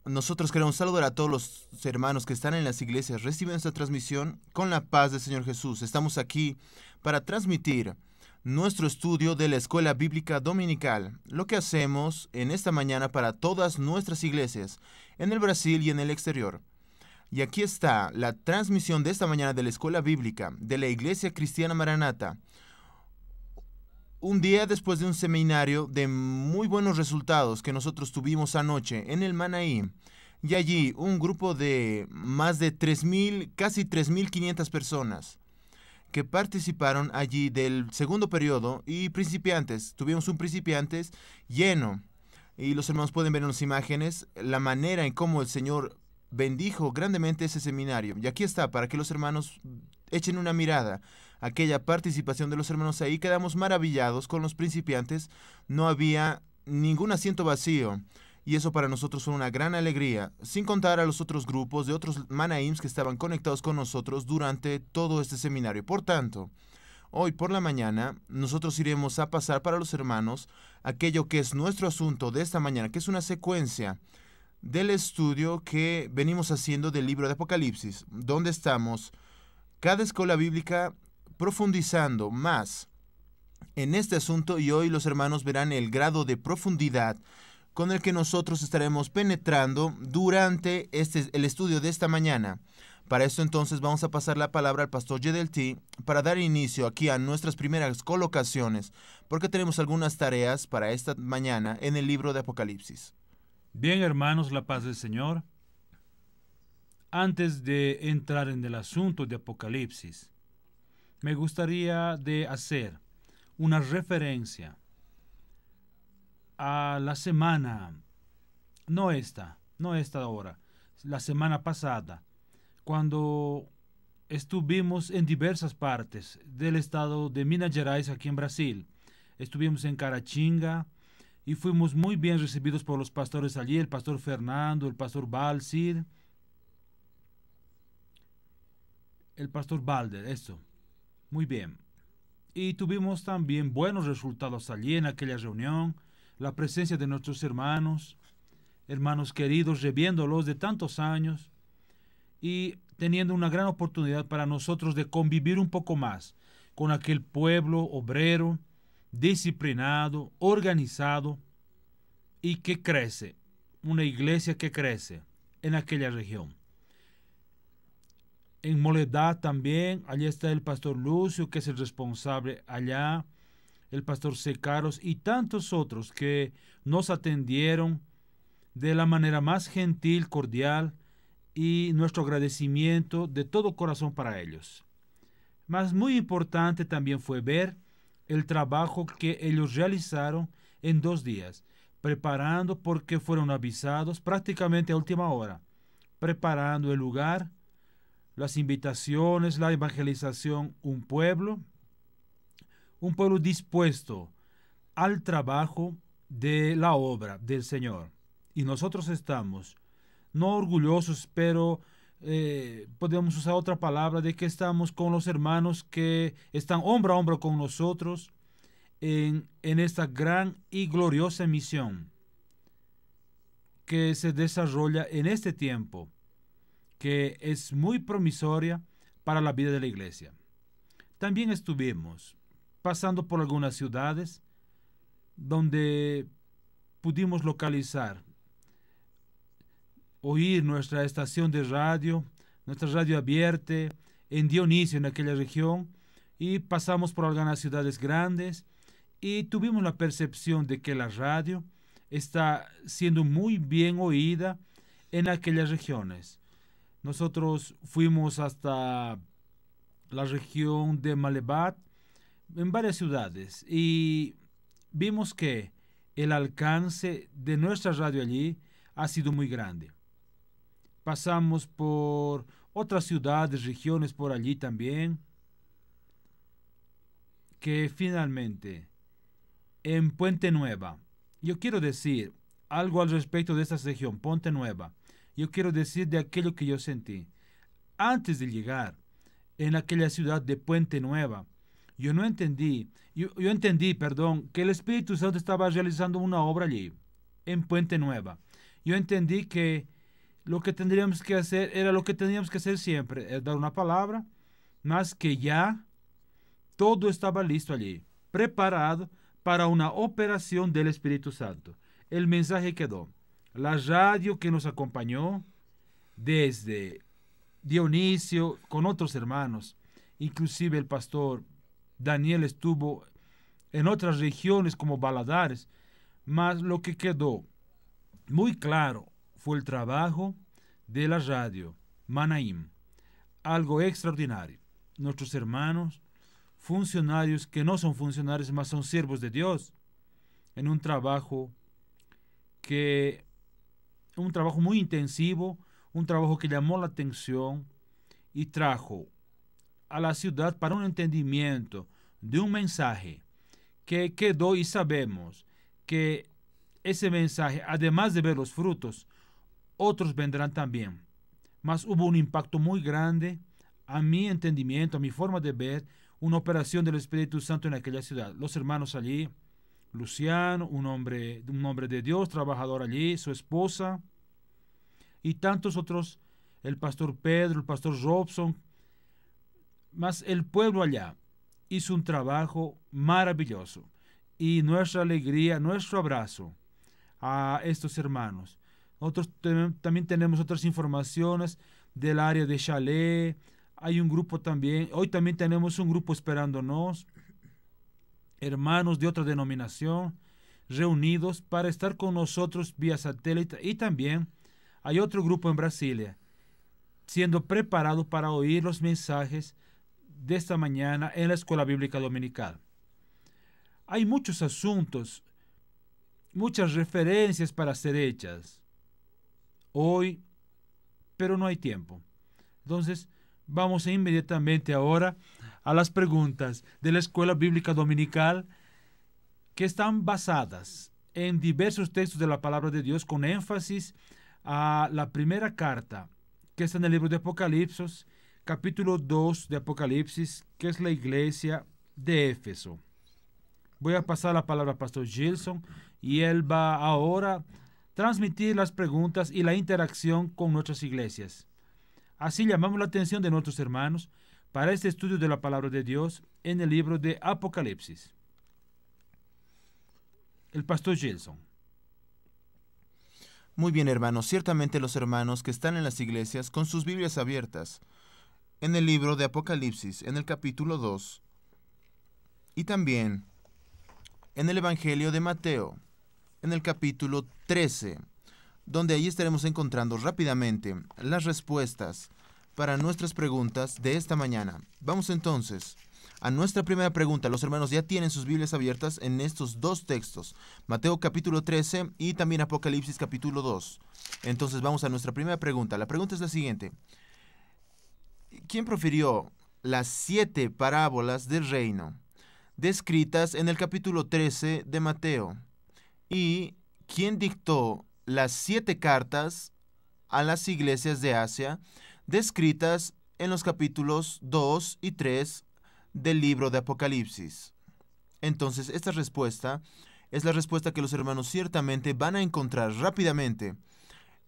Nosotros queremos saludar a todos los hermanos que están en las iglesias, reciben esta transmisión con la paz del Señor Jesús. Estamos aquí para transmitir nuestro estudio de la Escuela Bíblica Dominical, lo que hacemos en esta mañana para todas nuestras iglesias, en el Brasil y en el exterior. Y aquí está la transmisión de esta mañana de la Escuela Bíblica de la Iglesia Cristiana Maranata. Un día después de un seminario de muy buenos resultados que nosotros tuvimos anoche en el Manaí, y allí un grupo de más de 3,000, casi 3,500 personas que participaron allí del segundo periodo y principiantes. Tuvimos un principiantes lleno y los hermanos pueden ver en las imágenes la manera en cómo el Señor bendijo grandemente ese seminario. Y aquí está, para que los hermanos echen una mirada aquella participación de los hermanos ahí. Quedamos maravillados con los principiantes. No había ningún asiento vacío. Y eso para nosotros fue una gran alegría, sin contar a los otros grupos de otros Manaíms que estaban conectados con nosotros durante todo este seminario. Por tanto, hoy por la mañana nosotros iremos a pasar para los hermanos aquello que es nuestro asunto de esta mañana, que es una secuencia del estudio que venimos haciendo del libro de Apocalipsis, donde estamos cada escuela bíblica profundizando más en este asunto, y hoy los hermanos verán el grado de profundidad con el que nosotros estaremos penetrando durante el estudio de esta mañana. Para esto entonces vamos a pasar la palabra al pastor Yedel T. para dar inicio aquí a nuestras primeras colocaciones, porque tenemos algunas tareas para esta mañana en el libro de Apocalipsis. Bien, hermanos, la paz del Señor. Antes de entrar en el asunto de Apocalipsis, me gustaría de hacer una referencia a la semana, no esta hora, la semana pasada, cuando estuvimos en diversas partes del estado de Minas Gerais, aquí en Brasil. Estuvimos en Caratinga y fuimos muy bien recibidos por los pastores allí, el pastor Fernando, el pastor Balsir, el pastor Balder, eso, muy bien. Y tuvimos también buenos resultados allí en aquella reunión, la presencia de nuestros hermanos queridos, reviéndolos de tantos años y teniendo una gran oportunidad para nosotros de convivir un poco más con aquel pueblo obrero, disciplinado, organizado y que crece, una iglesia que crece en aquella región. En Moledad también, allí está el pastor Lucio, que es el responsable allá, el pastor Secaros y tantos otros que nos atendieron de la manera más gentil, cordial, y nuestro agradecimiento de todo corazón para ellos. Mas muy importante también fue ver el trabajo que ellos realizaron en 2 días, preparando, porque fueron avisados prácticamente a última hora, preparando el lugar, las invitaciones, la evangelización, un pueblo dispuesto al trabajo de la obra del Señor. Y nosotros estamos, no orgullosos, pero podemos usar otra palabra, de que estamos con los hermanos que están hombro a hombro con nosotros en esta gran y gloriosa misión que se desarrolla en este tiempo, que es muy promisoria para la vida de la iglesia. También estuvimos pasando por algunas ciudades donde pudimos localizar, oír nuestra estación de radio, nuestra radio abierta en Dionisio, en aquella región, y pasamos por algunas ciudades grandes y tuvimos la percepción de que la radio está siendo muy bien oída en aquellas regiones. Nosotros fuimos hasta la región de Malebat, en varias ciudades, y vimos que el alcance de nuestra radio allí ha sido muy grande. Pasamos por otras ciudades, regiones por allí también, que finalmente en Puente Nueva, yo quiero decir algo al respecto de esta región, Puente Nueva. Yo quiero decir de aquello que yo sentí. Antes de llegar en aquella ciudad de Puente Nueva, yo entendí, que el Espíritu Santo estaba realizando una obra allí, en Puente Nueva. Yo entendí que lo que tendríamos que hacer era lo que teníamos que hacer siempre, es dar una palabra, más que ya todo estaba listo allí, preparado para una operación del Espíritu Santo. El mensaje quedó. La radio que nos acompañó desde Dionisio con otros hermanos, inclusive el pastor Daniel estuvo en otras regiones como Valadares, mas lo que quedó muy claro fue el trabajo de la radio Manaim, algo extraordinario. Nuestros hermanos, funcionarios que no son funcionarios, mas son siervos de Dios, en un trabajo muy intensivo, un trabajo que llamó la atención y trajo a la ciudad para un entendimiento de un mensaje que quedó, y sabemos que ese mensaje, además de ver los frutos, otros vendrán también. Mas hubo un impacto muy grande a mi entendimiento, a mi forma de ver, una operación del Espíritu Santo en aquella ciudad. Los hermanos allí, Luciano, un hombre de Dios, trabajador allí, su esposa, y tantos otros, el pastor Pedro, el pastor Robson, mas el pueblo allá hizo un trabajo maravilloso. Y nuestra alegría, nuestro abrazo a estos hermanos. Nosotros también tenemos otras informaciones del área de Chalet. Hay un grupo también, hoy también tenemos un grupo esperándonos, hermanos de otra denominación, reunidos para estar con nosotros vía satélite. Y también hay otro grupo en Brasilia, siendo preparado para oír los mensajes de esta mañana en la Escuela Bíblica Dominical. Hay muchos asuntos, muchas referencias para ser hechas hoy, pero no hay tiempo. Entonces, vamos inmediatamente ahora a las preguntas de la Escuela Bíblica Dominical, que están basadas en diversos textos de la Palabra de Dios, con énfasis a la primera carta, que está en el libro de Apocalipsis, capítulo 2 de Apocalipsis, que es la iglesia de Éfeso. Voy a pasar la palabra al pastor Gilson y él va ahora transmitir las preguntas y la interacción con nuestras iglesias. Así llamamos la atención de nuestros hermanos para este estudio de la palabra de Dios en el libro de Apocalipsis. El pastor Gilson. Muy bien, hermanos. Ciertamente los hermanos que están en las iglesias con sus Biblias abiertas en el libro de Apocalipsis, en el capítulo 2, y también en el Evangelio de Mateo, en el capítulo 13, donde ahí estaremos encontrando rápidamente las respuestas para nuestras preguntas de esta mañana. Vamos entonces a nuestra primera pregunta. Los hermanos ya tienen sus Biblias abiertas en estos dos textos, Mateo capítulo 13 y también Apocalipsis capítulo 2. Entonces vamos a nuestra primera pregunta. La pregunta es la siguiente: ¿quién profirió las 7 parábolas del reino descritas en el capítulo 13 de Mateo? ¿Y quién dictó las 7 cartas a las iglesias de Asia descritas en los capítulos 2 y 3 del libro de Apocalipsis? Entonces, esta respuesta es la respuesta que los hermanos ciertamente van a encontrar rápidamente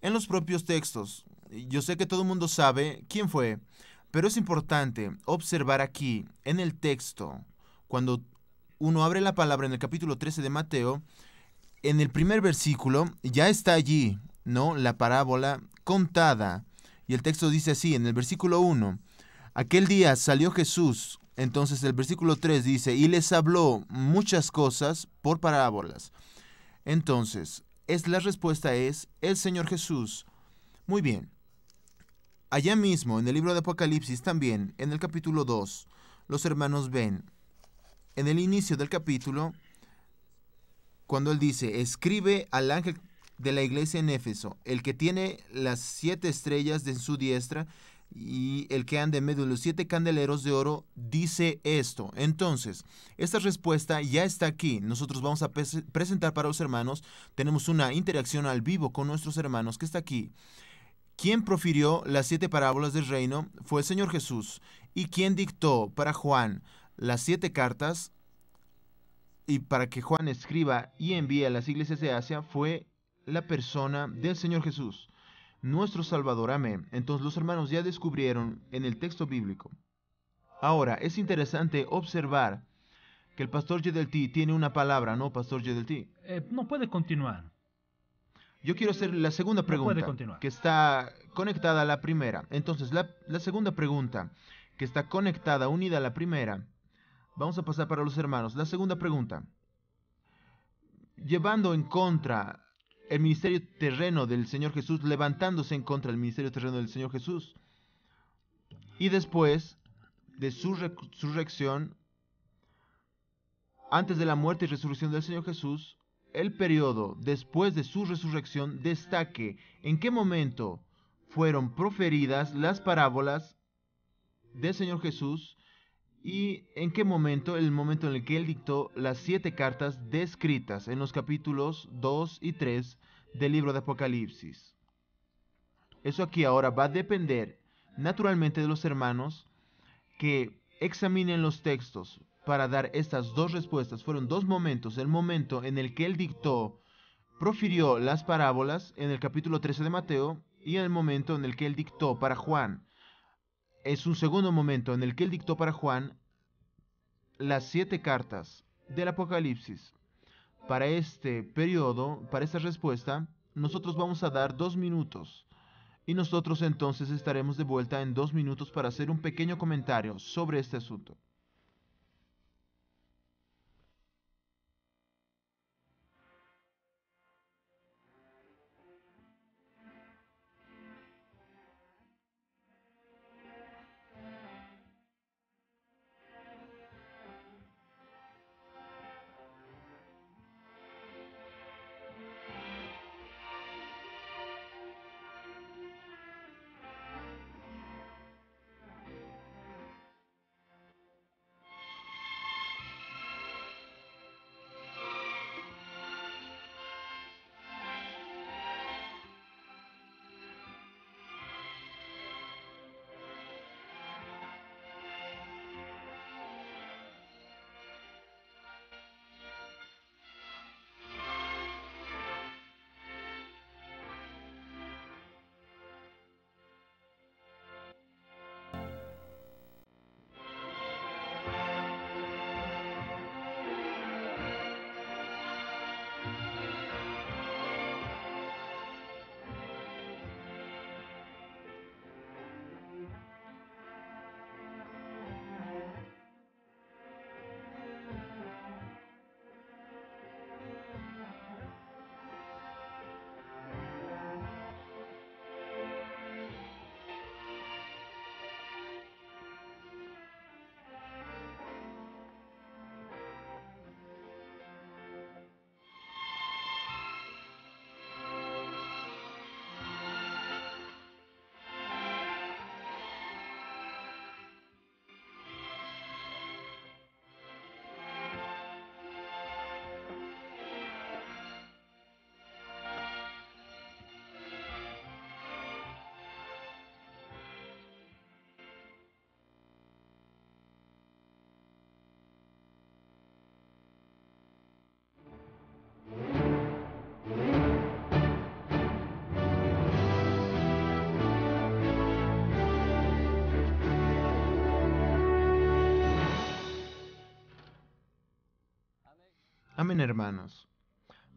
en los propios textos. Yo sé que todo el mundo sabe quién fue, pero es importante observar aquí en el texto, cuando uno abre la palabra en el capítulo 13 de Mateo, en el primer versículo ya está allí, ¿no?, la parábola contada. Y el texto dice así, en el versículo 1, aquel día salió Jesús. Entonces el versículo 3 dice, y les habló muchas cosas por parábolas. Entonces, la respuesta es el Señor Jesús. Muy bien. Allá mismo, en el libro de Apocalipsis también, en el capítulo 2, los hermanos ven, en el inicio del capítulo, cuando él dice, escribe al ángel de la iglesia en Éfeso, el que tiene las 7 estrellas en su diestra y el que anda en medio de los 7 candeleros de oro, dice esto. Entonces, esta respuesta ya está aquí. Nosotros vamos a presentar para los hermanos, tenemos una interacción al vivo con nuestros hermanos que está aquí. Quien profirió las 7 parábolas del reino fue el Señor Jesús. Y quien dictó para Juan las 7 cartas y para que Juan escriba y envíe a las iglesias de Asia fue la persona del Señor Jesús. nuestro Salvador. Amén. Entonces los hermanos ya descubrieron en el texto bíblico. Ahora, es interesante observar que el pastor Yedelti tiene una palabra, ¿no, pastor Yedelti? No puede continuar. Yo quiero hacer la segunda No puede pregunta, continuar. que está conectada a la primera. Entonces, la segunda pregunta, que está conectada, unida a la primera, vamos a pasar para los hermanos. La segunda pregunta, llevando en contra el ministerio terreno del Señor Jesús, levantándose en contra del ministerio terreno del Señor Jesús, y después de su resurrección, antes de la muerte y resurrección del Señor Jesús, el periodo después de su resurrección destaque en qué momento fueron proferidas las parábolas del Señor Jesús y en qué momento, el momento en el que Él dictó las 7 cartas descritas en los capítulos 2 y 3 del libro de Apocalipsis. Eso aquí ahora va a depender naturalmente de los hermanos que examinen los textos para dar estas dos respuestas. Fueron dos momentos: el momento en el que Él dictó, profirió las parábolas en el capítulo 13 de Mateo, y el momento en el que Él dictó para Juan. Es un segundo momento en el que Él dictó para Juan las 7 cartas del Apocalipsis. Para este periodo, para esta respuesta, nosotros vamos a dar 2 minutos. Y nosotros entonces estaremos de vuelta en 2 minutos para hacer un pequeño comentario sobre este asunto. Amén, hermanos.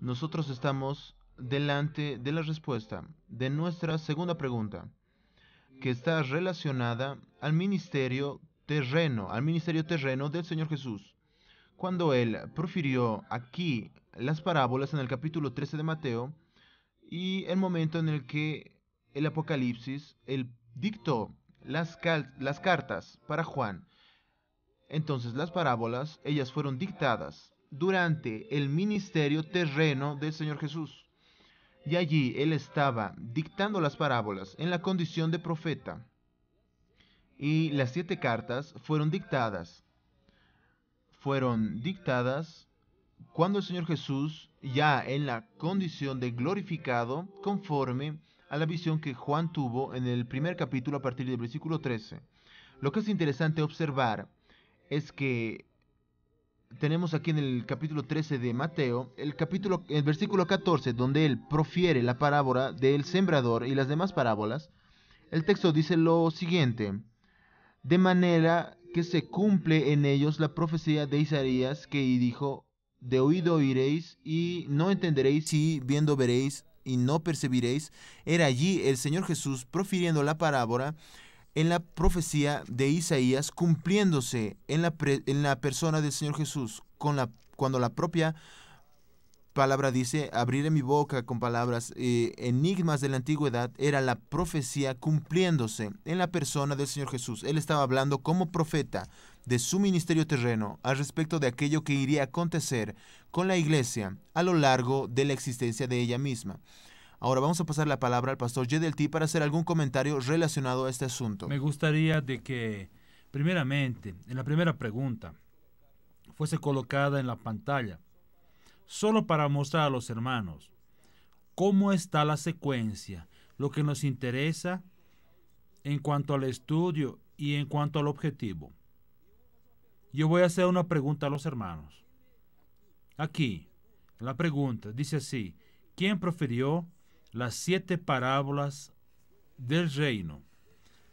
Nosotros estamos delante de la respuesta de nuestra segunda pregunta, que está relacionada al ministerio terreno del Señor Jesús. Cuando Él profirió aquí las parábolas en el capítulo 13 de Mateo, y el momento en el que el Apocalipsis, Él dictó las cartas para Juan. Entonces las parábolas, ellas fueron dictadas durante el ministerio terreno del Señor Jesús. Y allí Él estaba dictando las parábolas en la condición de profeta. Y las 7 cartas fueron dictadas. Fueron dictadas cuando el Señor Jesús, ya en la condición de glorificado, conforme a la visión que Juan tuvo en el primer capítulo a partir del versículo 13. Lo que es interesante observar es que tenemos aquí en el capítulo 13 de Mateo, el versículo 14, donde él profiere la parábola del sembrador y las demás parábolas. El texto dice lo siguiente: de manera que se cumple en ellos la profecía de Isaías que dijo: de oído oiréis y no entenderéis, y viendo veréis y no percibiréis. Era allí el Señor Jesús profiriendo la parábola en la profecía de Isaías, cumpliéndose en la persona del Señor Jesús, cuando la propia palabra dice: abriré mi boca con palabras, enigmas de la antigüedad. Era la profecía cumpliéndose en la persona del Señor Jesús. Él estaba hablando como profeta de su ministerio terreno al respecto de aquello que iría a acontecer con la iglesia a lo largo de la existencia de ella misma. Ahora vamos a pasar la palabra al pastor Yedelti para hacer algún comentario relacionado a este asunto. Me gustaría de que, primeramente, en la primera pregunta, fuese colocada en la pantalla, solo para mostrar a los hermanos cómo está la secuencia, lo que nos interesa en cuanto al estudio y en cuanto al objetivo. Yo voy a hacer una pregunta a los hermanos. Aquí, la pregunta dice así: ¿quién profirió las 7 parábolas del reino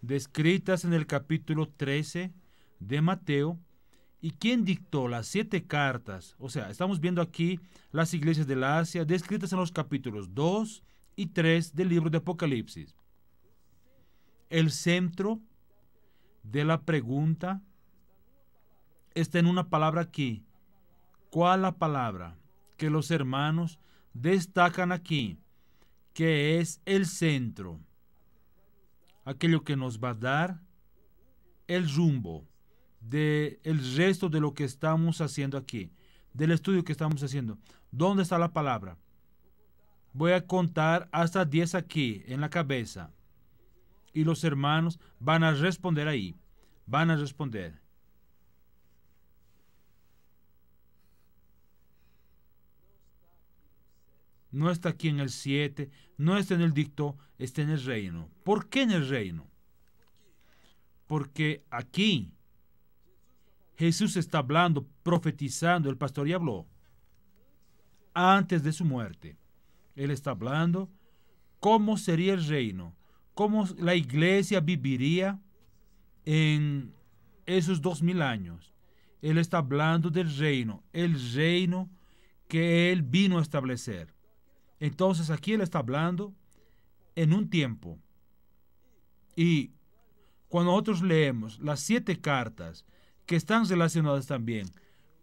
descritas en el capítulo 13 de Mateo? ¿Y quién dictó las 7 cartas? O sea, estamos viendo aquí las iglesias de la Asia descritas en los capítulos 2 y 3 del libro de Apocalipsis. El centro de la pregunta está en una palabra aquí. ¿Cuál la palabra que los hermanos destacan aquí, que es el centro? Aquello que nos va a dar el rumbo del resto de lo que estamos haciendo aquí, del estudio que estamos haciendo. ¿Dónde está la palabra? Voy a contar hasta 10 aquí en la cabeza y los hermanos van a responder ahí. Van a responder. No está aquí en el 7, no está en el dictó, está en el reino. ¿Por qué en el reino? Porque aquí Jesús está hablando, profetizando. El pastor ya habló antes de su muerte. Él está hablando cómo sería el reino, cómo la iglesia viviría en esos 2000 años. Él está hablando del reino, el reino que él vino a establecer. Entonces aquí él está hablando en un tiempo. Y cuando nosotros leemos las 7 cartas que están relacionadas también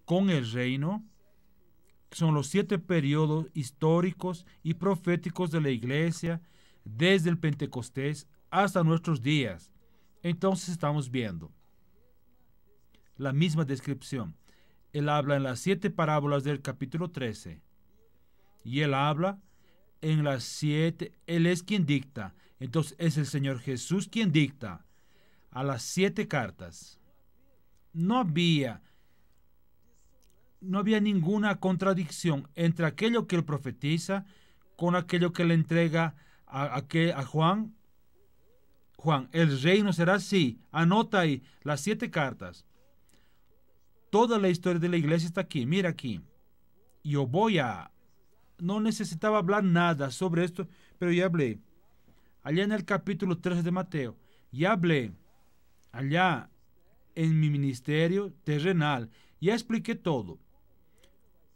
con el reino, son los 7 periodos históricos y proféticos de la iglesia desde el Pentecostés hasta nuestros días. Entonces estamos viendo la misma descripción. Él habla en las 7 parábolas del capítulo 13 y él habla en las 7, él es quien dicta. Entonces es el Señor Jesús quien dicta a las 7 cartas. No había ninguna contradicción entre aquello que él profetiza con aquello que le entrega a Juan. Juan, el reino será así. Anota ahí las 7 cartas. Toda la historia de la iglesia está aquí. Mira aquí. No necesitaba hablar nada sobre esto, pero ya hablé. Allá en el capítulo 13 de Mateo, ya hablé. Allá en mi ministerio terrenal, ya expliqué todo.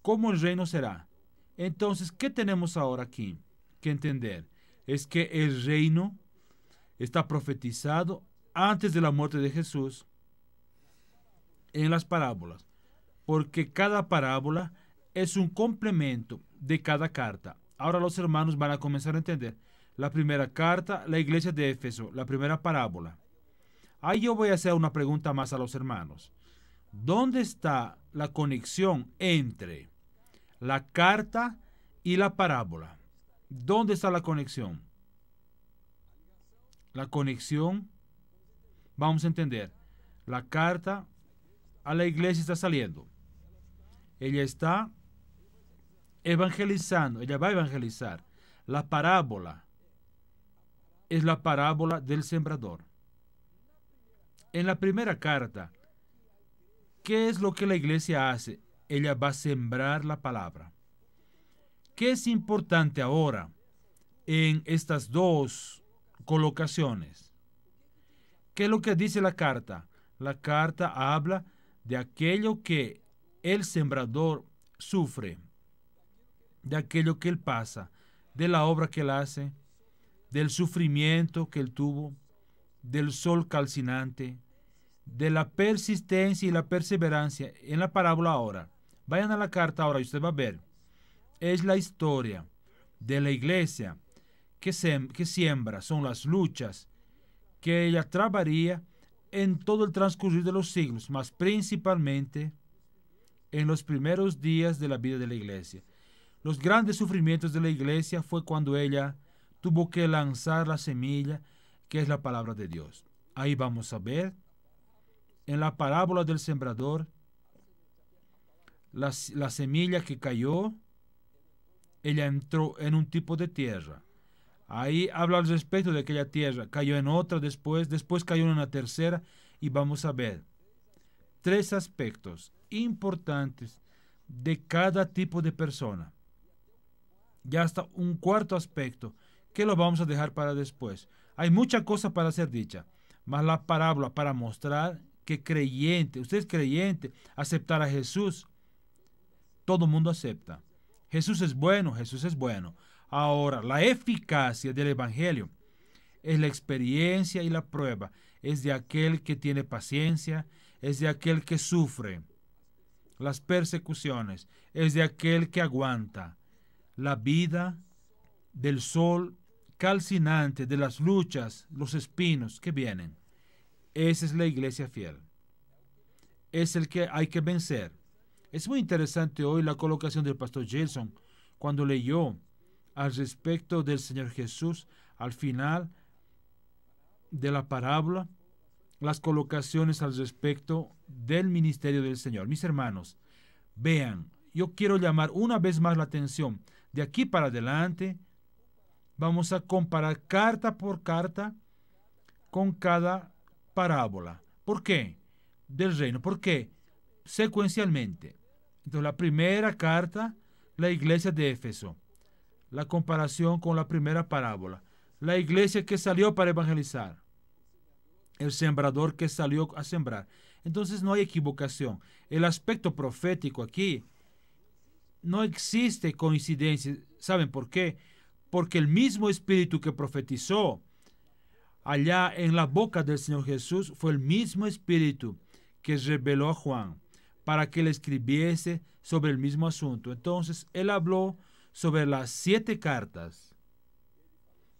¿Cómo el reino será? Entonces, ¿qué tenemos ahora aquí que entender? Es que el reino está profetizado antes de la muerte de Jesús en las parábolas, porque cada parábola es un complemento de cada carta. Ahora los hermanos van a comenzar a entender. La primera carta, la iglesia de Éfeso, la primera parábola. Ahí yo voy a hacer una pregunta más a los hermanos. ¿Dónde está la conexión entre la carta y la parábola? ¿Dónde está la conexión? La conexión, vamos a entender, la carta a la iglesia está saliendo. Ella está evangelizando, ella va a evangelizar. La parábola es la parábola del sembrador. En la primera carta, ¿qué es lo que la iglesia hace? ella va a sembrar la palabra. ¿Qué es importante ahora en estas dos colocaciones? ¿Qué es lo que dice la carta? La carta habla de aquello que el sembrador sufre, de aquello que él pasa, de la obra que él hace, del sufrimiento que él tuvo, del sol calcinante, de la persistencia y la perseverancia. En la parábola ahora, vayan a la carta ahora y usted va a ver, es la historia de la iglesia que siembra, son las luchas que ella trabaría en todo el transcurrir de los siglos, más principalmente en los primeros días de la vida de la iglesia. Los grandes sufrimientos de la iglesia fue cuando ella tuvo que lanzar la semilla, que es la palabra de Dios. Ahí vamos a ver, en la parábola del sembrador, la semilla que cayó, ella entró en un tipo de tierra. Ahí habla al respecto de aquella tierra. Cayó en otra después cayó en una tercera, y vamos a ver tres aspectos importantes de cada tipo de persona. Ya hasta un cuarto aspecto que lo vamos a dejar para después. Hay mucha cosa para ser dicha, mas la parábola para mostrar que creyente, usted es creyente, aceptar a Jesús, todo el mundo acepta. Jesús es bueno, Jesús es bueno. Ahora, la eficacia del Evangelio es la experiencia y la prueba. Es de aquel que tiene paciencia, es de aquel que sufre las persecuciones, es de aquel que aguanta la vida del sol calcinante, de las luchas, los espinos que vienen. Esa es la iglesia fiel. Es el que hay que vencer. Es muy interesante hoy la colocación del pastor Gilson cuando leyó al respecto del Señor Jesús al final de la parábola, las colocaciones al respecto del ministerio del Señor. Mis hermanos, vean, yo quiero llamar una vez más la atención. De aquí para adelante vamos a comparar carta por carta con cada parábola. ¿Por qué? Del reino. ¿Por qué? Secuencialmente. Entonces, la primera carta, la iglesia de Éfeso. La comparación con la primera parábola. La iglesia que salió para evangelizar. El sembrador que salió a sembrar. Entonces no hay equivocación. El aspecto profético aquí no existe coincidencia. ¿Saben por qué? Porque el mismo espíritu que profetizó allá en la boca del Señor Jesús fue el mismo espíritu que reveló a Juan para que le escribiese sobre el mismo asunto. Entonces él habló sobre las 7 cartas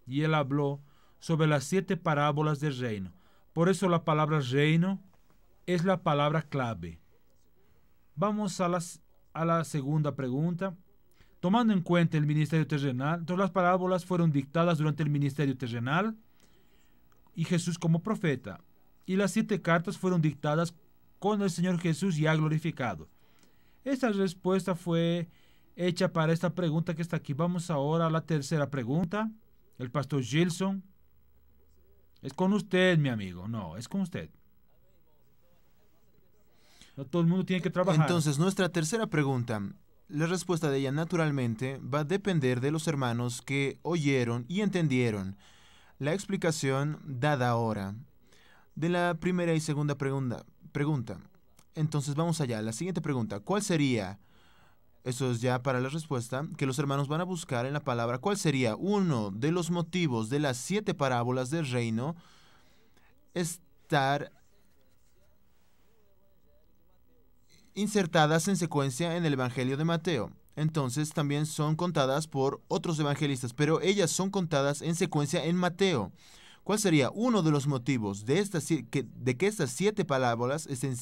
y él habló sobre las 7 parábolas del reino. Por eso la palabra reino es la palabra clave. Vamos a la segunda pregunta. Tomando en cuenta el ministerio terrenal, entonces las parábolas fueron dictadas durante el ministerio terrenal y Jesús como profeta. Y las 7 cartas fueron dictadas con el Señor Jesús ya glorificado. Esta respuesta fue hecha para esta pregunta que está aquí. Vamos ahora a la tercera pregunta. El pastor Gilson. Es con usted, mi amigo. No, es con usted. No todo el mundo tiene que trabajar. Entonces, nuestra tercera pregunta, la respuesta de ella naturalmente va a depender de los hermanos que oyeron y entendieron la explicación dada ahora de la primera y segunda pregunta. Entonces, vamos allá. La siguiente pregunta, ¿cuál sería? Eso es ya para la respuesta que los hermanos van a buscar en la palabra. ¿Cuál sería uno de los motivos de las 7 parábolas del reino estar insertadas en secuencia en el Evangelio de Mateo? Entonces también son contadas por otros evangelistas, pero ellas son contadas en secuencia en Mateo. ¿Cuál sería uno de los motivos de que estas 7 parábolas estén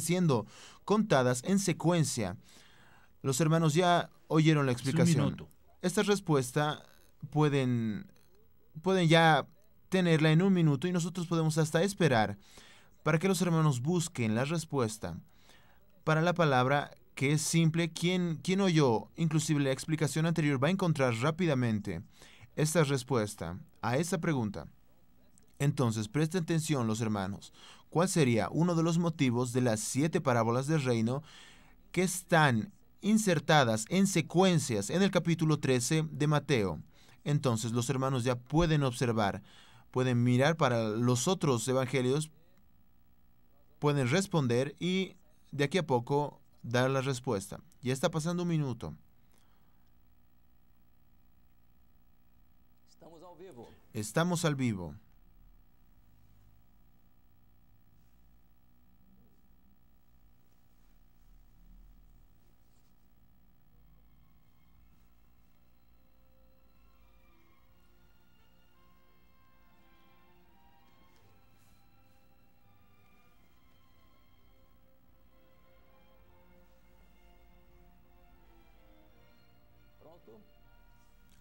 siendo contadas en secuencia? Los hermanos ya oyeron la explicación. Esta respuesta pueden ya tenerla en un minuto y nosotros podemos hasta esperar para que los hermanos busquen la respuesta para la palabra que es simple. Quien oyó inclusive la explicación anterior va a encontrar rápidamente esta respuesta a esa pregunta. Entonces, presten atención los hermanos. ¿Cuál sería uno de los motivos de las 7 parábolas del reino que están insertadas en secuencias en el capítulo 13 de Mateo. Entonces los hermanos ya pueden observar, pueden mirar para los otros evangelios, pueden responder y de aquí a poco dar la respuesta. Ya está pasando un minuto. Estamos al vivo.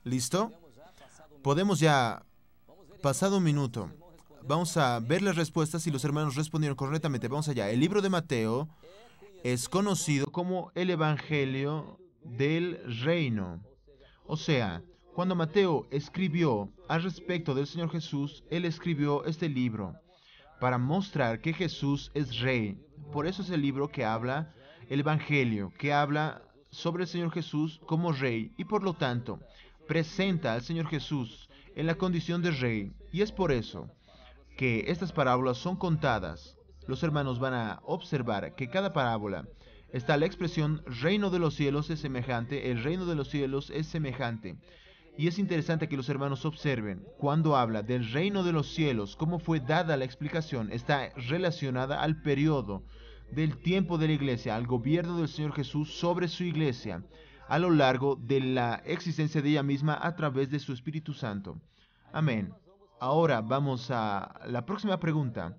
¿Listo? Podemos ya, pasado un minuto, vamos a ver las respuestas y los hermanos respondieron correctamente. Vamos allá. El libro de Mateo es conocido como el Evangelio del Reino. O sea, cuando Mateo escribió al respecto del Señor Jesús, él escribió este libro para mostrar que Jesús es Rey. Por eso es el libro que habla, el Evangelio, que habla sobre el Señor Jesús como Rey y por lo tanto presenta al Señor Jesús en la condición de Rey. Y es por eso que estas parábolas son contadas. Los hermanos van a observar que cada parábola está la expresión reino de los cielos es semejante, el reino de los cielos es semejante. Y es interesante que los hermanos observen, cuando habla del reino de los cielos, cómo fue dada la explicación, está relacionada al periodo del tiempo de la iglesia, al gobierno del Señor Jesús sobre su iglesia, a lo largo de la existencia de ella misma a través de su Espíritu Santo. Amén. Ahora vamos a la próxima pregunta,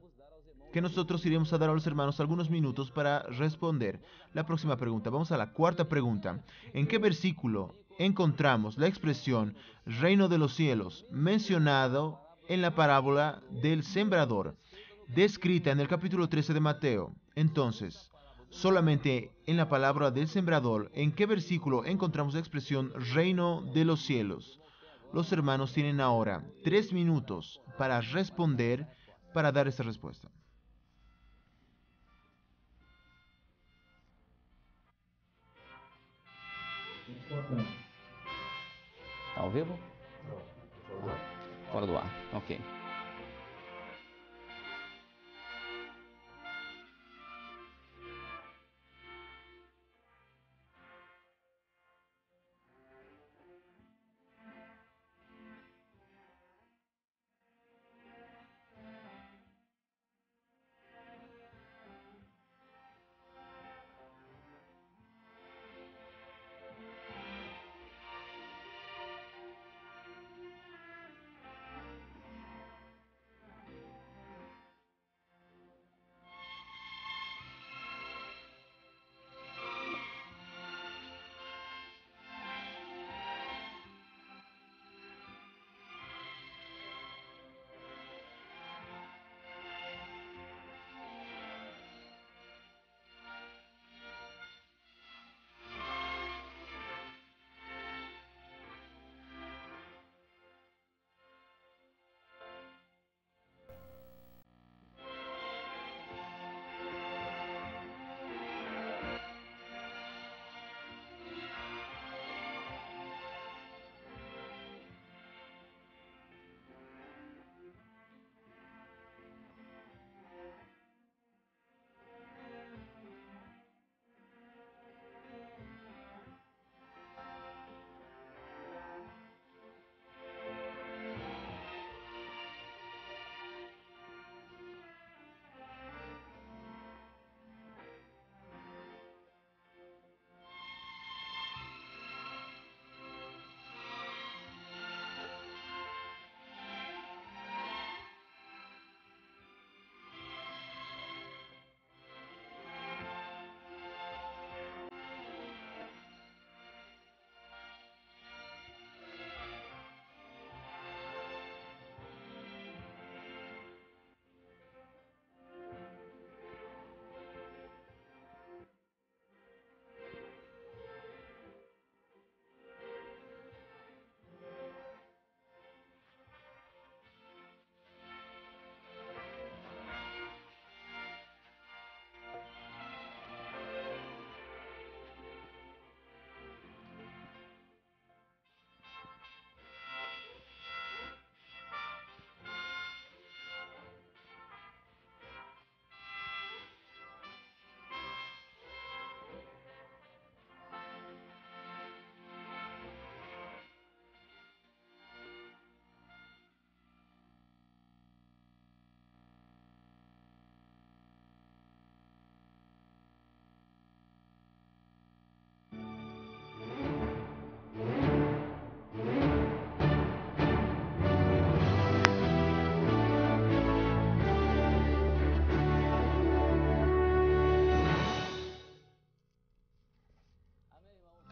que nosotros iremos a dar a los hermanos algunos minutos para responder. La próxima pregunta, vamos a la cuarta pregunta. ¿En qué versículo encontramos la expresión reino de los cielos mencionado en la parábola del sembrador, descrita en el capítulo 13 de Mateo? Entonces, solamente en la palabra del sembrador, ¿en qué versículo encontramos la expresión reino de los cielos? Los hermanos tienen ahora 3 minutos para responder, para dar esta respuesta. Tá ao vivo? Fora do ar. Ok.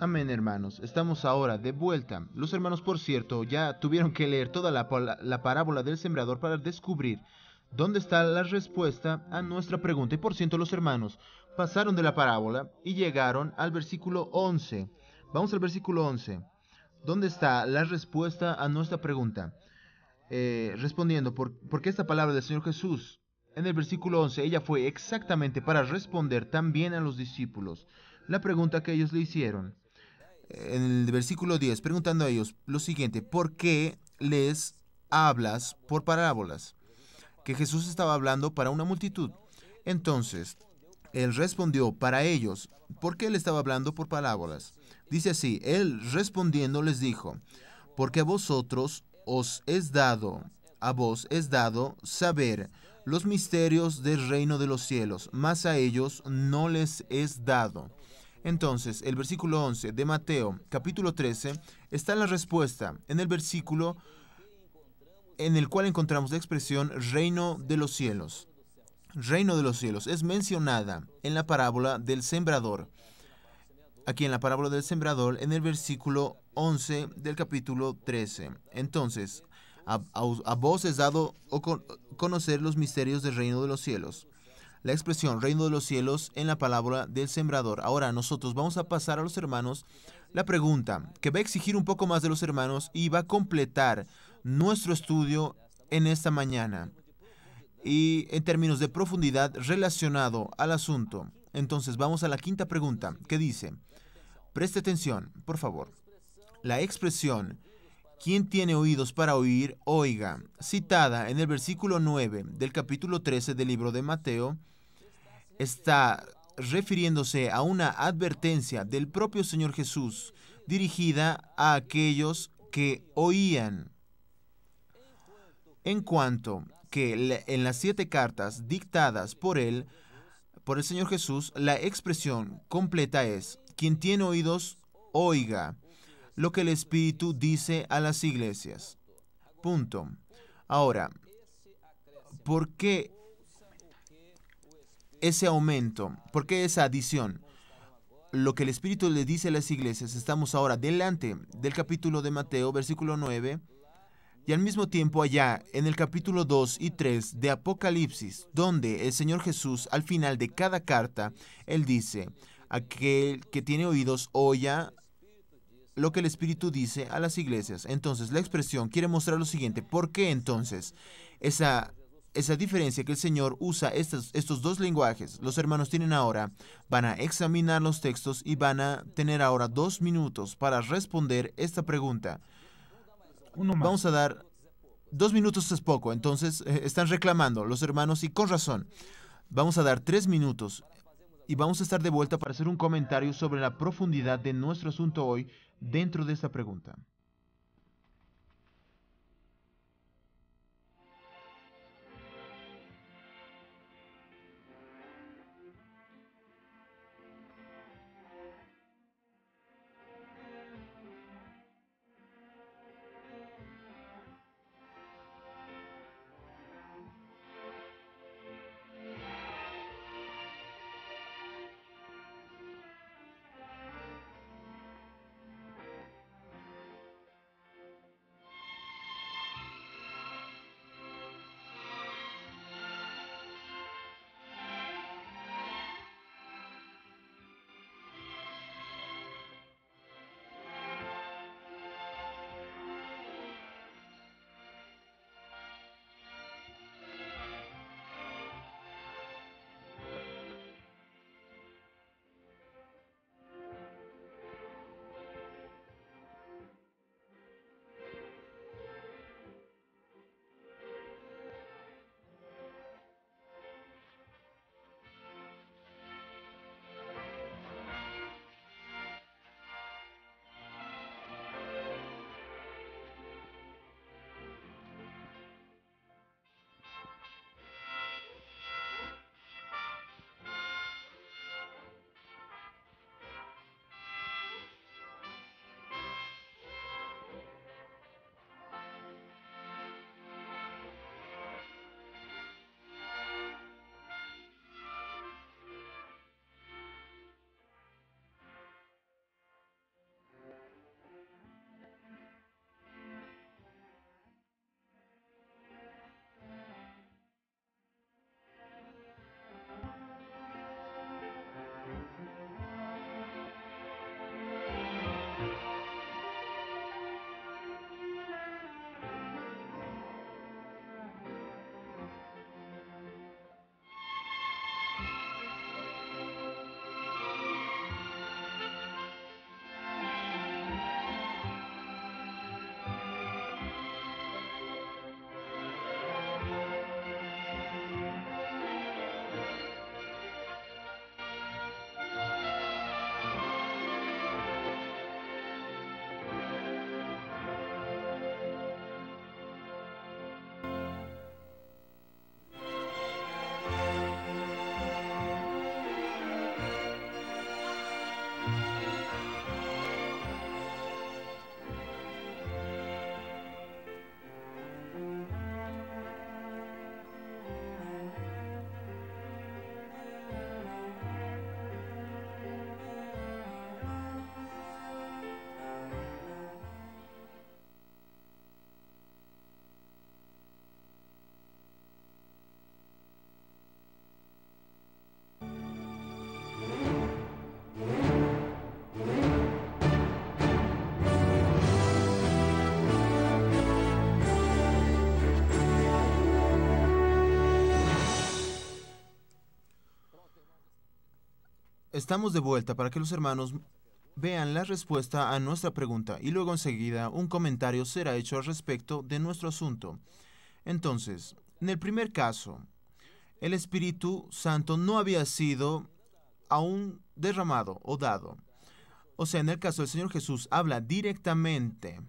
Amén, hermanos. Estamos ahora de vuelta. Los hermanos, por cierto, ya tuvieron que leer toda la parábola del sembrador para descubrir dónde está la respuesta a nuestra pregunta. Y por cierto, los hermanos pasaron de la parábola y llegaron al versículo 11. Vamos al versículo 11. ¿Dónde está la respuesta a nuestra pregunta? Respondiendo, ¿por qué esta palabra del Señor Jesús? En el versículo 11, ella fue exactamente para responder también a los discípulos la pregunta que ellos le hicieron. En el versículo 10, preguntando a ellos lo siguiente: ¿por qué les hablas por parábolas? Que Jesús estaba hablando para una multitud. Entonces, él respondió para ellos, ¿por qué él estaba hablando por parábolas? Dice así: él respondiendo les dijo, porque a vosotros os es dado, a vos es dado saber los misterios del reino de los cielos, mas a ellos no les es dado. Entonces, el versículo 11 de Mateo, capítulo 13, está la respuesta en el versículo en el cual encontramos la expresión reino de los cielos. Reino de los cielos es mencionada en la parábola del sembrador. Aquí en la parábola del sembrador, en el versículo 11 del capítulo 13. Entonces, a vos es dado conocer los misterios del reino de los cielos. La expresión reino de los cielos en la parábola del sembrador. Ahora nosotros vamos a pasar a los hermanos la pregunta que va a exigir un poco más de los hermanos y va a completar nuestro estudio en esta mañana y en términos de profundidad relacionado al asunto. Entonces vamos a la quinta pregunta que dice, preste atención, por favor. La expresión ¿quién tiene oídos para oír, oiga?, citada en el versículo 9 del capítulo 13 del libro de Mateo, está refiriéndose a una advertencia del propio Señor Jesús dirigida a aquellos que oían. En cuanto que en las 7 cartas dictadas por él, por el Señor Jesús, la expresión completa es, quien tiene oídos, oiga lo que el Espíritu dice a las iglesias. Punto. Ahora, ¿por qué ese aumento? ¿Por qué esa adición? Lo que el Espíritu le dice a las iglesias, estamos ahora delante del capítulo de Mateo, versículo 9, y al mismo tiempo allá en el capítulo 2 y 3 de Apocalipsis, donde el Señor Jesús, al final de cada carta, Él dice, aquel que tiene oídos, oya lo que el Espíritu dice a las iglesias. Entonces, la expresión quiere mostrar lo siguiente. ¿Por qué entonces esa diferencia que el Señor usa estos dos lenguajes? Los hermanos van a examinar los textos y van a tener ahora 2 minutos para responder esta pregunta. Uno más. Vamos a dar 2 minutos, es poco, entonces están reclamando los hermanos y con razón. Vamos a dar 3 minutos y vamos a estar de vuelta para hacer un comentario sobre la profundidad de nuestro asunto hoy dentro de esta pregunta. estamos de vuelta para que los hermanos vean la respuesta a nuestra pregunta y luego enseguida un comentario será hecho al respecto de nuestro asunto. Entonces, en el primer caso, el Espíritu Santo no había sido aún derramado o dado. O sea, en el caso del Señor Jesús habla directamente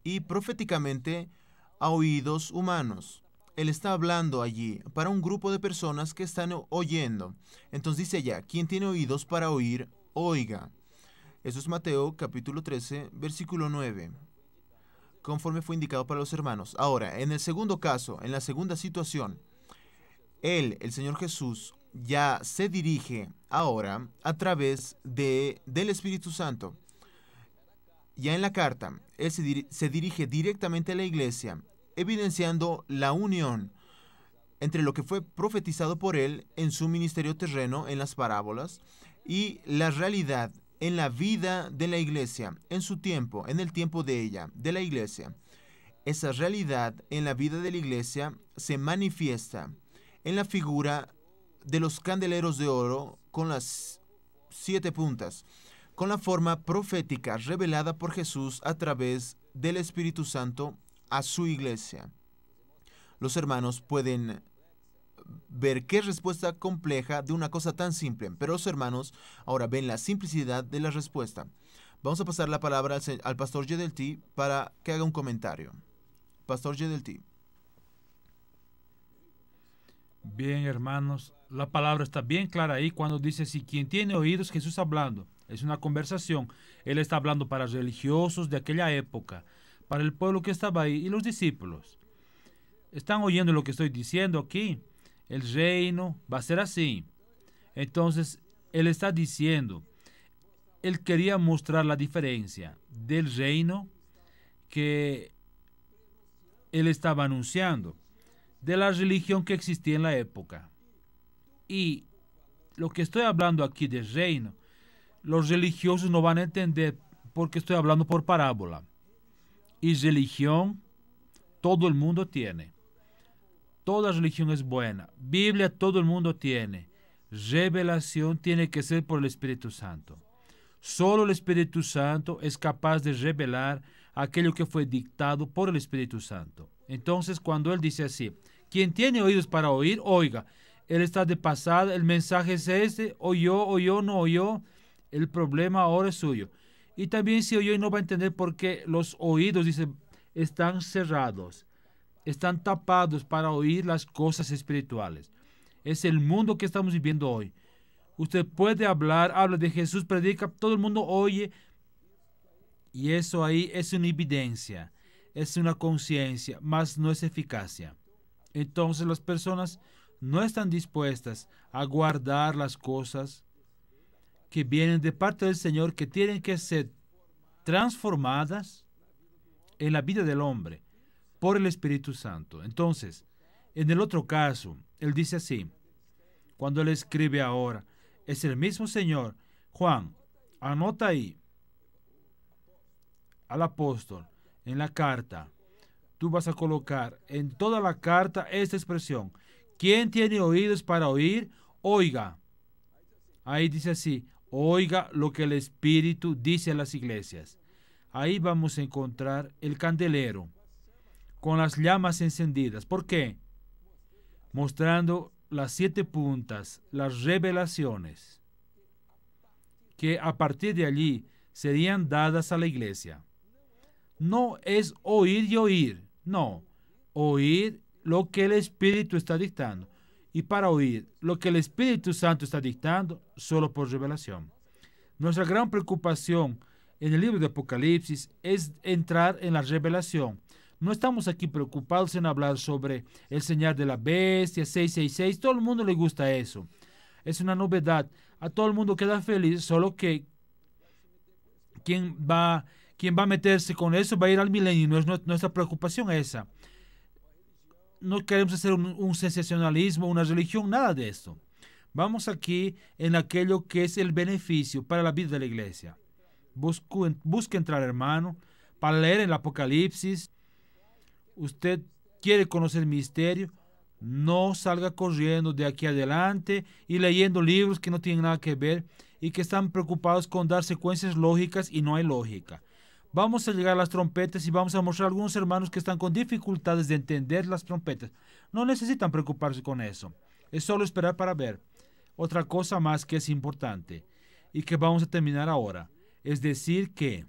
y proféticamente a oídos humanos. Él está hablando allí para un grupo de personas que están oyendo. Entonces dice allá, quien tiene oídos para oír, oiga. Eso es Mateo capítulo 13, versículo 9. Conforme fue indicado para los hermanos. Ahora, en el segundo caso, en la segunda situación, Él, el Señor Jesús, ya se dirige ahora a través del Espíritu Santo. Ya en la carta, Él se dirige directamente a la iglesia, evidenciando la unión entre lo que fue profetizado por Él en su ministerio terreno, en las parábolas, y la realidad en la vida de la iglesia, en su tiempo, en el tiempo de ella, de la iglesia. Esa realidad en la vida de la iglesia se manifiesta en la figura de los candeleros de oro con las 7 puntas, con la forma profética revelada por Jesús a través del Espíritu Santo a su iglesia. Los hermanos pueden ver qué respuesta compleja de una cosa tan simple, pero los hermanos ahora ven la simplicidad de la respuesta. Vamos a pasar la palabra al pastor Yedelti para que haga un comentario. Pastor Yedelti. Bien, hermanos, la palabra está bien clara ahí cuando dice, si quien tiene oídos, Jesús hablando. Es una conversación. Él está hablando para religiosos de aquella época, para el pueblo que estaba ahí y los discípulos. ¿Están oyendo lo que estoy diciendo aquí? El reino va a ser así. Entonces, Él está diciendo, Él quería mostrar la diferencia del reino que Él estaba anunciando, de la religión que existía en la época. Y lo que estoy hablando aquí del reino, los religiosos no van a entender porque estoy hablando por parábola. Y religión, todo el mundo tiene. Toda religión es buena. Biblia, todo el mundo tiene. Revelación tiene que ser por el Espíritu Santo. Solo el Espíritu Santo es capaz de revelar aquello que fue dictado por el Espíritu Santo. Entonces, cuando Él dice así, quien tiene oídos para oír, oiga. Él está de pasada, el mensaje es este, oyó, no oyó. El problema ahora es suyo. Y también si oyó y no va a entender porque los oídos, dice, están cerrados, están tapados para oír las cosas espirituales. Es el mundo que estamos viviendo hoy. Usted puede hablar, habla de Jesús, predica, todo el mundo oye. Y eso ahí es una evidencia, es una conciencia, mas no es eficacia. Entonces las personas no están dispuestas a guardar las cosas que vienen de parte del Señor, que tienen que ser transformadas en la vida del hombre por el Espíritu Santo. Entonces, en el otro caso, Él dice así, cuando Él escribe ahora, es el mismo Señor. Juan, anota ahí al apóstol en la carta. Tú vas a colocar en toda la carta esta expresión. ¿Quién tiene oídos para oír? Oiga. Ahí dice así, oiga lo que el Espíritu dice a las iglesias. Ahí vamos a encontrar el candelero con las llamas encendidas. ¿Por qué? Mostrando las 7 puntas, las revelaciones, que a partir de allí serían dadas a la iglesia. No es oír y oír, no, oír lo que el Espíritu está dictando. Y para oír lo que el Espíritu Santo está dictando, solo por revelación. Nuestra gran preocupación en el libro de Apocalipsis es entrar en la revelación. No estamos aquí preocupados en hablar sobre el señal de la bestia, 666. Todo el mundo le gusta eso. Es una novedad. A todo el mundo queda feliz, solo que quien va a meterse con eso va a ir al milenio. No es nuestra preocupación esa. No queremos hacer un sensacionalismo, una religión, nada de esto. Vamos aquí en aquello que es el beneficio para la vida de la iglesia. Busque entrar, hermano, para leer el Apocalipsis. Usted quiere conocer el misterio, No salga corriendo de aquí adelante y leyendo libros que no tienen nada que ver y que están preocupados con dar secuencias lógicas y no hay lógica. Vamos a llegar a las trompetas y vamos a mostrar a algunos hermanos que están con dificultades de entender las trompetas. No necesitan preocuparse con eso. Es solo esperar para ver. Otra cosa más que es importante y que vamos a terminar ahora. Es decir que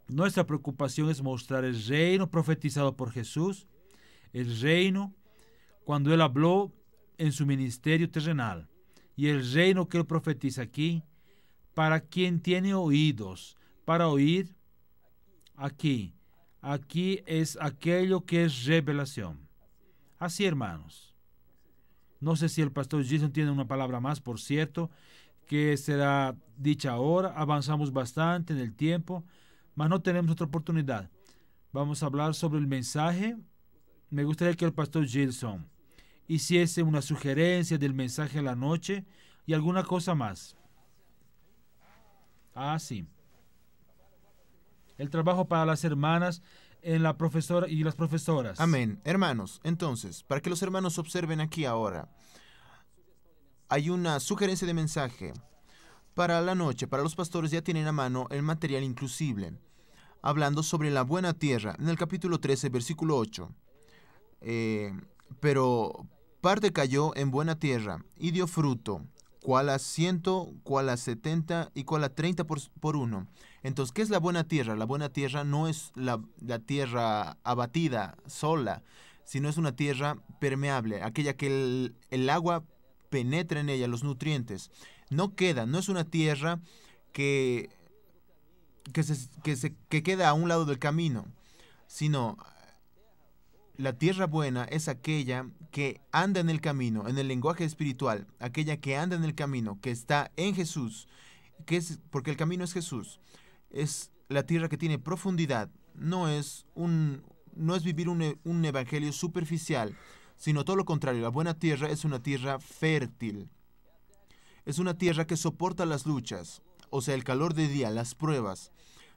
nuestra preocupación es mostrar el reino profetizado por Jesús, el reino cuando Él habló en su ministerio terrenal, y el reino que Él profetiza aquí, para quien tiene oídos, para oír aquí. Aquí es aquello que es revelación. Así, hermanos. No sé si el pastor Jason tiene una palabra más, por cierto, que será dicha ahora. Avanzamos bastante en el tiempo, mas no tenemos otra oportunidad. Vamos a hablar sobre el mensaje. Me gustaría que el pastor Gilson hiciese una sugerencia del mensaje a la noche y alguna cosa más. Sí. El trabajo para las hermanas en la profesora y las profesoras. Amén. Hermanos, entonces, para que los hermanos observen aquí ahora, hay una sugerencia de mensaje. Para la noche, para los pastores ya tienen a mano el material inclusible, hablando sobre la buena tierra, en el capítulo 13, versículo 8. Pero parte cayó en buena tierra y dio fruto, cuál a 100, cuál a 70 y cuál a 30 por uno. Entonces, ¿qué es la buena tierra? La buena tierra no es la tierra abatida, sola, sino es una tierra permeable, aquella que el agua penetra en ella, los nutrientes. No es una tierra que queda a un lado del camino, sino la tierra buena es aquella que anda en el camino, en el lenguaje espiritual, aquella que anda en el camino, que está en Jesús, porque el camino es Jesús. Es la tierra que tiene profundidad, no es vivir un evangelio superficial, sino todo lo contrario. La buena tierra es una tierra fértil. Es una tierra que soporta las luchas, o sea, el calor de día, las pruebas.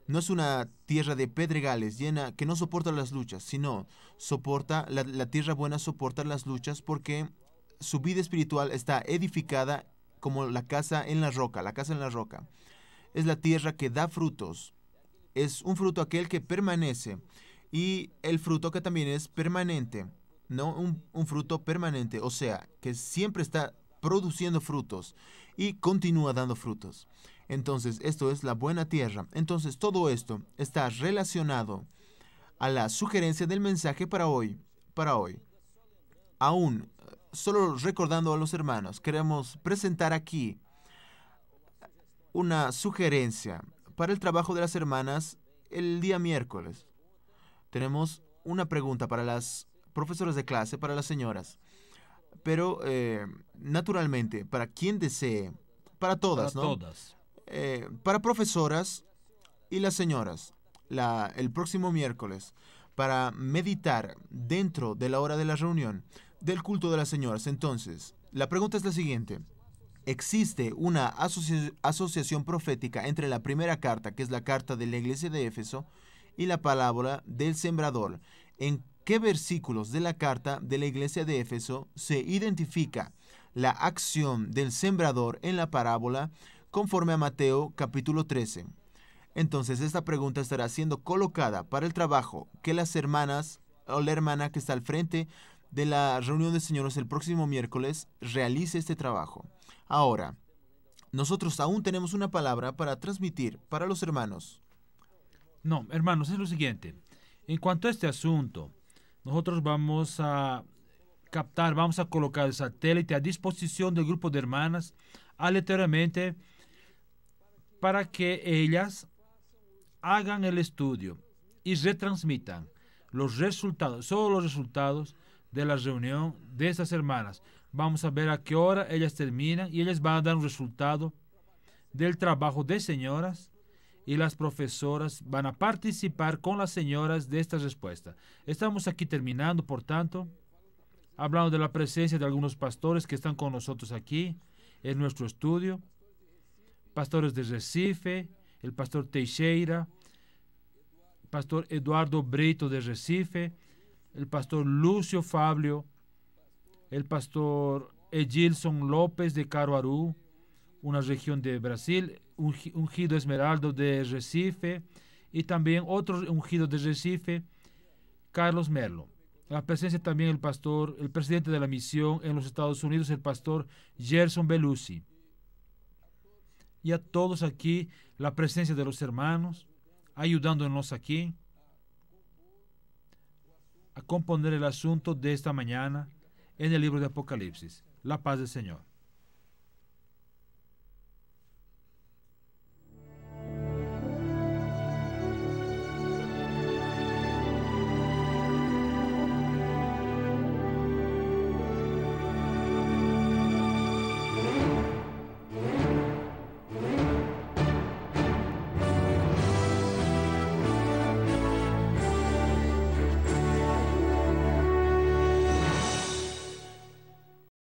No es una tierra de pedregales llena que no soporta las luchas, sino soporta, la tierra buena soporta las luchas porque su vida espiritual está edificada como la casa en la roca, Es la tierra que da frutos. Es un fruto aquel que permanece y el fruto que también es permanente, no un fruto permanente, o sea, que siempre está produciendo frutos y continúa dando frutos. Entonces, esto es la buena tierra. Entonces, todo esto está relacionado a la sugerencia del mensaje para hoy. Aún, solo recordando a los hermanos, queremos presentar aquí una sugerencia para el trabajo de las hermanas el día miércoles. Tenemos una pregunta para las profesoras de clase, para las señoras. Pero, naturalmente, para quien desee, para todas, Para ¿no? todas. Para profesoras y las señoras, el próximo miércoles, para meditar dentro de la hora de la reunión del culto de las señoras. Entonces, la pregunta es la siguiente. ¿Existe una asociación profética entre la primera carta, que es la carta de la iglesia de Éfeso, y la parábola del sembrador? ¿En qué versículos de la carta de la iglesia de Éfeso se identifica la acción del sembrador en la parábola conforme a Mateo capítulo 13? Entonces, esta pregunta estará siendo colocada para el trabajo que las hermanas o la hermana que está al frente de la reunión de señoras el próximo miércoles realice este trabajo. Ahora, nosotros aún tenemos una palabra para transmitir para los hermanos. No, hermanos, es lo siguiente. En cuanto a este asunto, nosotros vamos a captar, vamos a colocar el satélite a disposición del grupo de hermanas aleatoriamente para que ellas hagan el estudio y retransmitan los resultados, solo los resultados de la reunión de esas hermanas. Vamos a ver a qué hora ellas terminan y ellas van a dar un resultado del trabajo de señoras y las profesoras van a participar con las señoras de esta respuesta. Estamos aquí terminando, por tanto, hablando de la presencia de algunos pastores que están con nosotros aquí en nuestro estudio. Pastores de Recife, el pastor Teixeira, pastor Eduardo Brito de Recife, el pastor Lúcio Fábio el pastor Egilson López de Caruaru, una región de Brasil, ungido Esmeraldo de Recife, y también otro ungido de Recife, Carlos Merlo. La presencia también el presidente de la misión en los Estados Unidos, el pastor Gerson Belusi. Y a todos aquí, la presencia de los hermanos, ayudándonos aquí a componer el asunto de esta mañana en el libro de Apocalipsis. La paz del Señor.